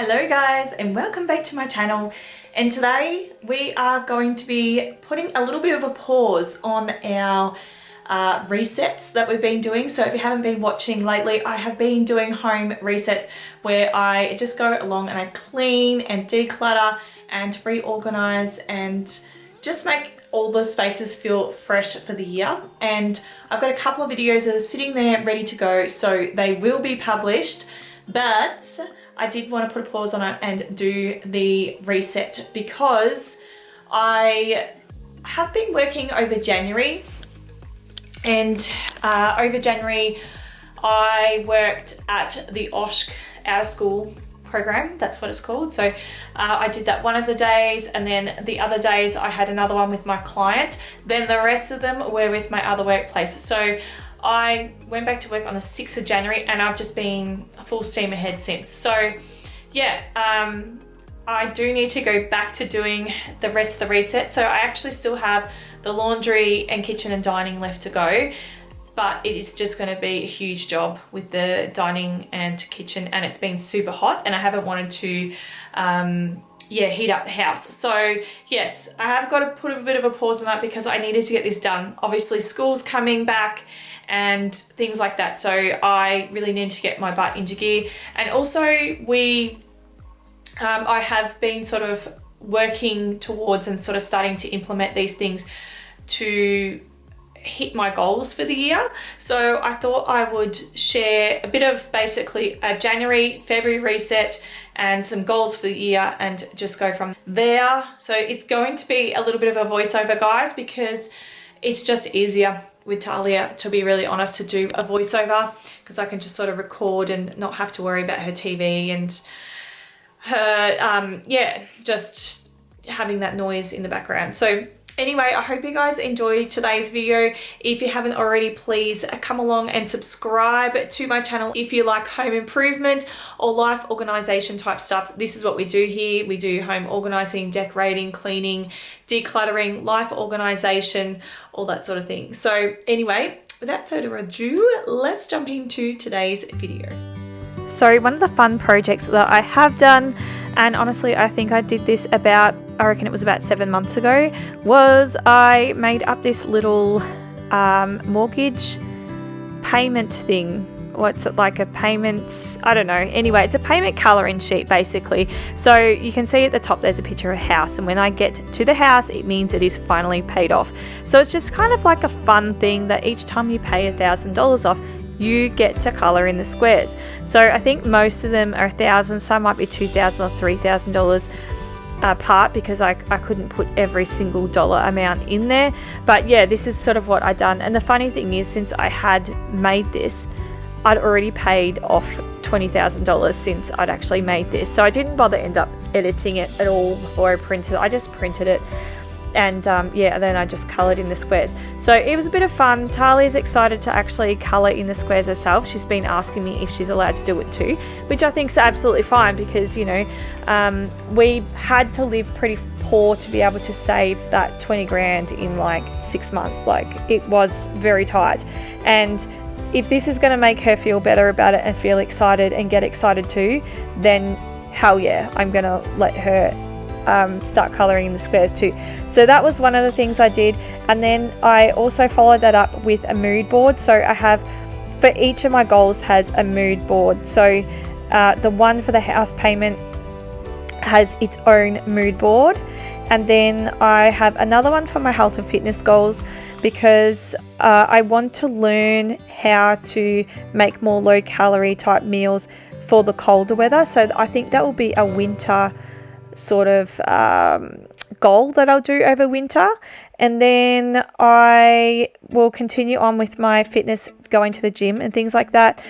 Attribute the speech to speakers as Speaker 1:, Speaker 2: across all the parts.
Speaker 1: Hello guys, and welcome back to my channel. And today we are going to be putting a little bit of a pause on our resets that we've been doing. So if you haven't been watching lately, I have been doing home resets where I just go along and I clean and declutter and reorganize and just make all the spaces feel fresh for the year. And I've got a couple of videos that are sitting there ready to go, so they will be published, but I did want to put a pause on it and do the reset because I have been working over January, and over January I worked at the OSH out of school program, that's what it's called. So I did that one of the days, and then the other days I had another one with my client. Then the rest of them were with my other workplace. So I went back to work on the 6th of January and I've just been full steam ahead since. So yeah, I do need to go back to doing the rest of the reset. So I actually still have the laundry and kitchen and dining left to go, but it is just going to be a huge job with the dining and kitchen, and it's been super hot and I haven't wanted to heat up the house. So yes, I have got to put a bit of a pause on that because I needed to get this done. Obviously school's coming back and things like that, so I really need to get my butt into gear. And also I have been sort of working towards and sort of starting to implement these things to hit my goals for the year. So I thought I would share a bit of basically a January, February reset and some goals for the year and just go from there. So it's going to be a little bit of a voiceover, guys, because it's just easier with Talia, to be really honest, to do a voiceover because I can just sort of record and not have to worry about her TV and her just having that noise in the background. So anyway, I hope you guys enjoyed today's video. If you haven't already, please come along and subscribe to my channel if you like home improvement or life organization type stuff. This is what we do here. We do home organizing, decorating, cleaning, decluttering, life organization, all that sort of thing. So anyway, without further ado, let's jump into today's video. So one of the fun projects that I have done, and honestly I think I did this about, I reckon it was about 7 months ago, was I made up this little mortgage payment thing. What's it, like a payment, I don't know, anyway, it's a payment colouring sheet basically. So you can see at the top there's a picture of a house, and when I get to the house it means it is finally paid off. So it's just kind of like a fun thing that each time you pay $1,000 off, you get to colour in the squares. So I think most of them are $1,000, some might be $2,000 or $3,000 part because I couldn't put every single dollar amount in there. But yeah, this is sort of what I done. And the funny thing is, since I had made this, I'd already paid off $20,000 since I'd actually made this. So I didn't bother end up editing it at all before I printed it. I just printed it and then I just coloured in the squares. So it was a bit of fun. Talia's excited to actually colour in the squares herself. She's been asking me if she's allowed to do it too, which I think is absolutely fine because, you know, we had to live pretty poor to be able to save that 20 grand in like 6 months. Like, it was very tight. And if this is going to make her feel better about it and feel excited and get excited too, then hell yeah, I'm going to let her start colouring in the squares too. So that was one of the things I did. And then I also followed that up with a mood board. So I have, for each of my goals has a mood board. So the one for the house payment has its own mood board. And then I have another one for my health and fitness goals because I want to learn how to make more low calorie type meals for the colder weather. So I think that will be a winter sort of goal that I'll do over winter. And then I will continue on with my fitness, going to the gym and things like that.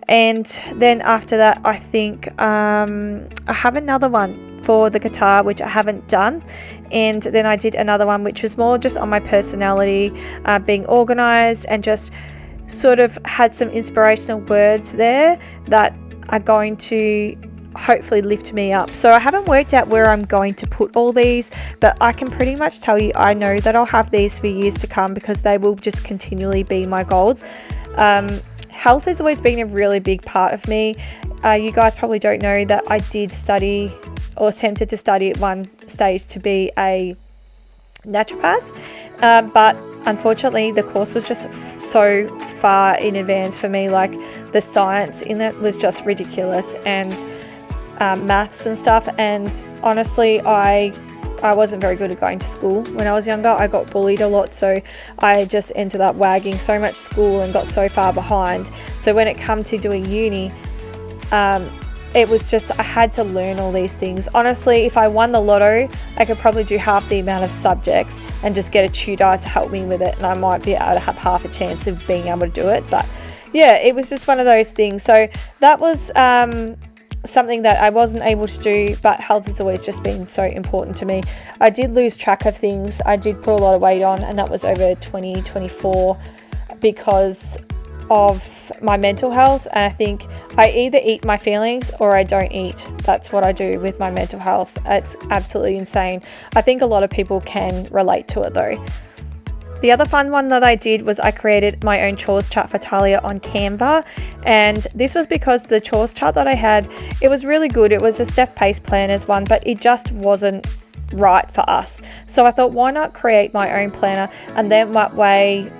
Speaker 1: And then after that, I think I have another one for the guitar, which I haven't done. And then I did another one which was more just on my personality, being organized, and just sort of had some inspirational words there that are going to hopefully lift me up. So I haven't worked out where I'm going to put all these, but I can pretty much tell you I know that I'll have these for years to come because they will just continually be my goals. Health has always been a really big part of me. you guys probably don't know that I did study or attempted to study at one stage to be a naturopath, but unfortunately the course was just so far in advance for me. Like, the science in it was just ridiculous, and maths and stuff, and honestly I wasn't very good at going to school when I was younger. I got bullied a lot, so I just ended up wagging so much school and got so far behind. So when it come to doing uni, it was just, I had to learn all these things. Honestly, if I won the lotto, I could probably do half the amount of subjects and just get a tutor to help me with it, and I might be able to have half a chance of being able to do it. But yeah, it was just one of those things. So that was something that I wasn't able to do, but health has always just been so important to me. I did lose track of things. I did put a lot of weight on, and that was over 2024 because of my mental health. And I think I either eat my feelings or I don't eat. That's what I do with my mental health. It's absolutely insane. I think a lot of people can relate to it though. The other fun one that I did was I created my own chores chart for Talia on Canva, and this was because the chores chart that I had, it was really good. It was a Steph Pace planners one, but it just wasn't right for us. So I thought, why not create my own planner, and then that way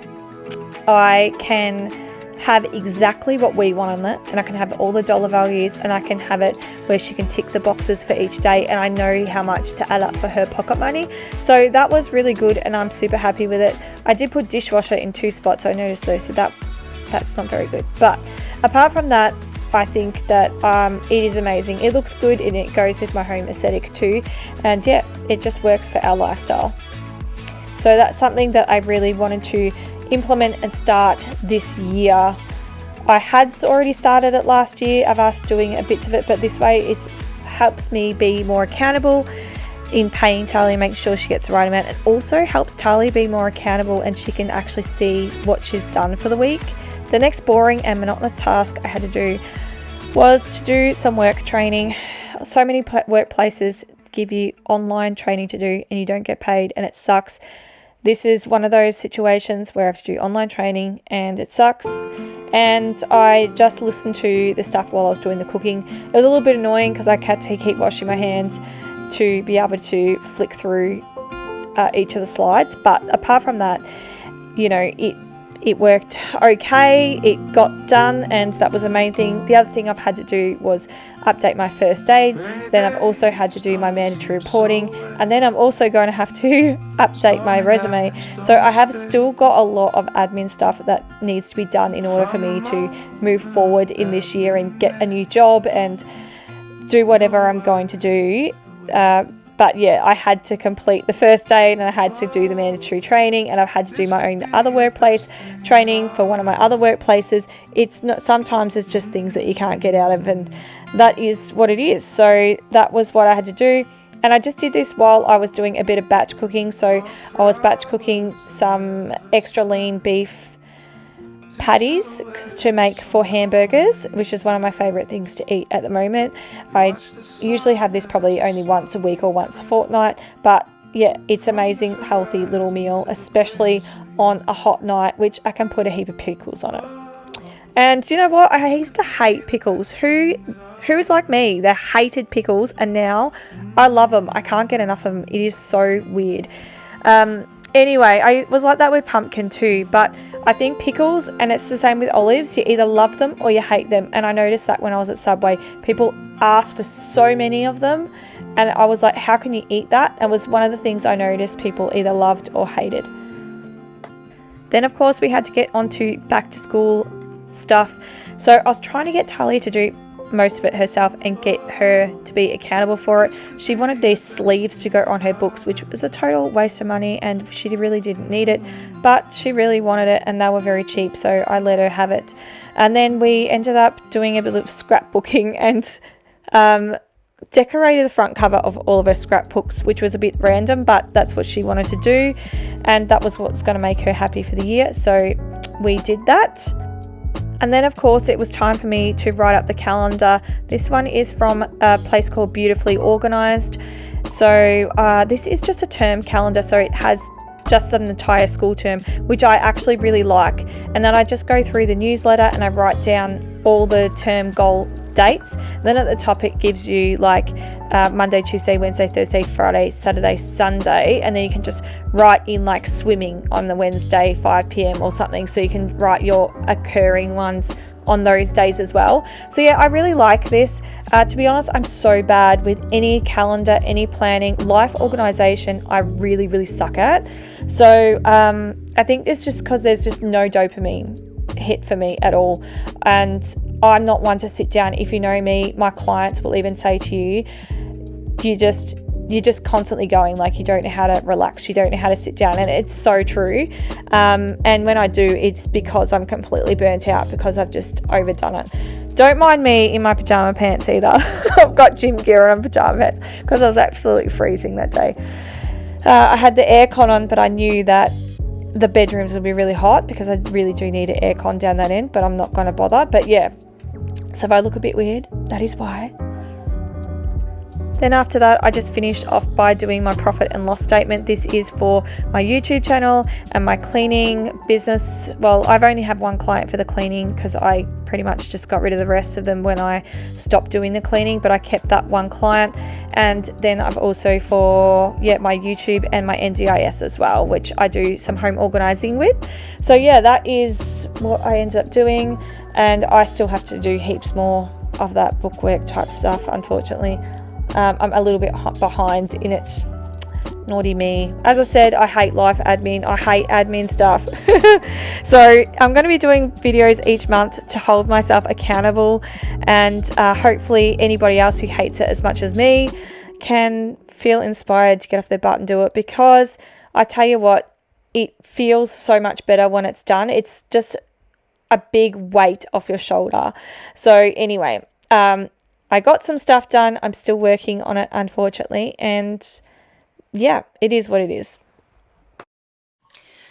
Speaker 1: I can have exactly what we want on it, and I can have all the dollar values, and I can have it where she can tick the boxes for each day, and I know how much to add up for her pocket money. So that was really good, and I'm super happy with it. I did put dishwasher in 2 spots, I noticed though, so that's not very good. But apart from that, I think that it is amazing. It looks good, and it goes with my home aesthetic too, and yeah, it just works for our lifestyle. So that's something that I really wanted to implement and start this year. I had already started it last year of us doing a bit of it, but this way it helps me be more accountable in paying Talia, make sure she gets the right amount. It also helps Talia be more accountable, and she can actually see what she's done for the week. The next boring and monotonous task I had to do was to do some work training. So many workplaces give you online training to do and you don't get paid, and it sucks. This is one of those situations where I have to do online training and it sucks. And I just listened to the stuff while I was doing the cooking. It was a little bit annoying because I had to keep washing my hands to be able to flick through each of the slides. But apart from that, you know, it worked okay, it got done, and that was the main thing. The other thing I've had to do was update my first aid. Then I've also had to do my mandatory reporting, and then I'm also going to have to update my resume. So I have still got a lot of admin stuff that needs to be done in order for me to move forward in this year and get a new job and do whatever I'm going to do. But yeah, I had to complete the first aid, and I had to do the mandatory training, and I've had to do my own other workplace training for one of my other workplaces. It's not, sometimes it's just things that you can't get out of, and that is what it is. So that was what I had to do. And I just did this while I was doing a bit of batch cooking. So I was batch cooking some extra lean beef patties to make for hamburgers, which is one of my favorite things to eat at the moment. I usually have this probably only once a week or once a fortnight, but yeah, it's amazing, healthy little meal, especially on a hot night, which I can put a heap of pickles on it. And you know what? I used to hate pickles. Who's like me? They hated pickles, and now I love them. I can't get enough of them. It is so weird. Anyway, I was like that with pumpkin too, but I think pickles, and it's the same with olives, you either love them or you hate them. And I noticed that when I was at Subway, people asked for so many of them, and I was like, how can you eat that? And it was one of the things I noticed people either loved or hated. Then of course we had to get onto back to school stuff. So I was trying to get Talia to do most of it herself and get her to be accountable for it. She wanted these sleeves to go on her books, which was a total waste of money, and she really didn't need it, but she really wanted it, and they were very cheap, so I let her have it. And then we ended up doing a bit of scrapbooking and decorated the front cover of all of her scrapbooks, which was a bit random, but that's what she wanted to do, and that was what's going to make her happy for the year, so we did that. And then of course it was time for me to write up the calendar. This one is from a place called Beautifully Organised. So this is just a term calendar, so it has just an entire school term, which I actually really like. And then I just go through the newsletter and I write down all the term goal dates. Then at the top it gives you like Monday, Tuesday, Wednesday, Thursday, Friday, Saturday, Sunday, and then you can just write in like swimming on the Wednesday 5 p.m. or something, so you can write your occurring ones on those days as well. So yeah, I really like this. To be honest, I'm so bad with any calendar, any planning, life organization. I really, really suck at. So I think it's just because there's just no dopamine hit for me at all. And I'm not one to sit down. If you know me, my clients will even say to you, you're just constantly going, like you don't know how to relax, you don't know how to sit down. And it's so true. And when I do, it's because I'm completely burnt out, because I've just overdone it. Don't mind me in my pajama pants either. I've got gym gear on pajama pants because I was absolutely freezing that day. I had the aircon on, but I knew that the bedrooms would be really hot because I really do need an aircon down that end, but I'm not going to bother. But yeah, so if I look a bit weird, that is why. Then after that, I just finished off by doing my profit and loss statement. This is for my YouTube channel and my cleaning business. Well, I've only had one client for the cleaning because I pretty much just got rid of the rest of them when I stopped doing the cleaning, but I kept that one client. And then I've also for my YouTube and my NDIS as well, which I do some home organizing with. So yeah, that is what I ended up doing, and I still have to do heaps more of that bookwork type stuff, unfortunately. I'm a little bit behind in it. Naughty me. As I said, I hate life admin. I hate admin stuff. So I'm going to be doing videos each month to hold myself accountable, and hopefully anybody else who hates it as much as me can feel inspired to get off their butt and do it, because I tell you what, it feels so much better when it's done. It's just a big weight off your shoulder. So anyway, I got some stuff done. I'm still working on it, unfortunately. And yeah, it is what it is.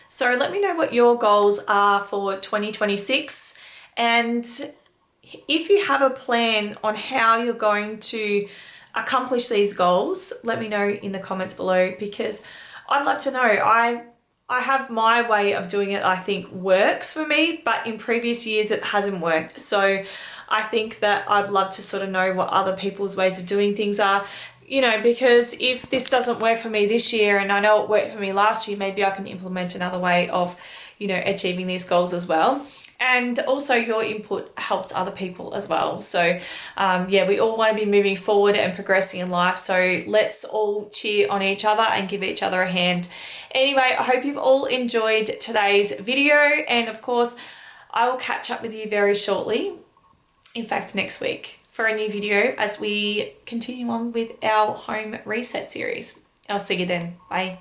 Speaker 1: So let me know what your goals are for 2026. And if you have a plan on how you're going to accomplish these goals, let me know in the comments below, because I'd love to know. I have my way of doing it, I think works for me, but in previous years it hasn't worked. So I think that I'd love to sort of know what other people's ways of doing things are, because if this doesn't work for me this year and I know it worked for me last year, maybe I can implement another way of, achieving these goals as well. And also your input helps other people as well. So we all want to be moving forward and progressing in life. So let's all cheer on each other and give each other a hand. Anyway, I hope you've all enjoyed today's video. And of course, I will catch up with you very shortly. In fact, next week for a new video as we continue on with our home reset series. I'll see you then. Bye.